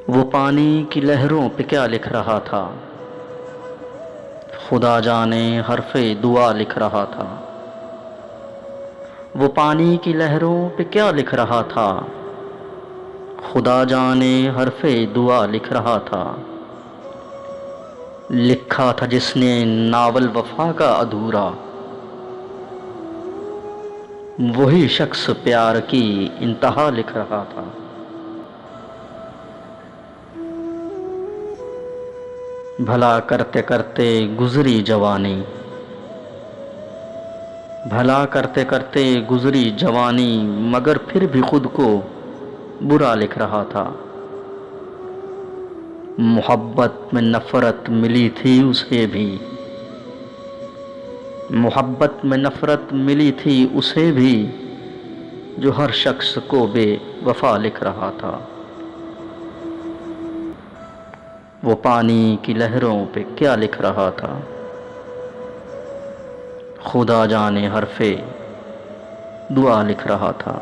وہ پانی کی لہروں پہ کیا لکھ رہا تھا، خدا جانے حرف دعا لکھ رہا تھا۔ وہ پانی کی لہروں پہ کیا لکھ رہا تھا، خدا جانے حرف دعا لکھ رہا تھا۔ لکھا تھا جس نے ناول وفا کا ادھورا، وہی شخص پیار کی انتہا لکھ رہا تھا۔ بھلا کرتے کرتے گزری جوانی، بھلا کرتے کرتے گزری جوانی، مگر پھر بھی خود کو برا لکھ رہا تھا۔ محبت میں نفرت ملی تھی اسے بھی، محبت میں نفرت ملی تھی اسے بھی، جو ہر شخص کو بے وفا لکھ رہا تھا۔ وہ پانی کی لہروں پہ کیا لکھ رہا تھا، خدا جانے حرف دعا لکھ رہا تھا۔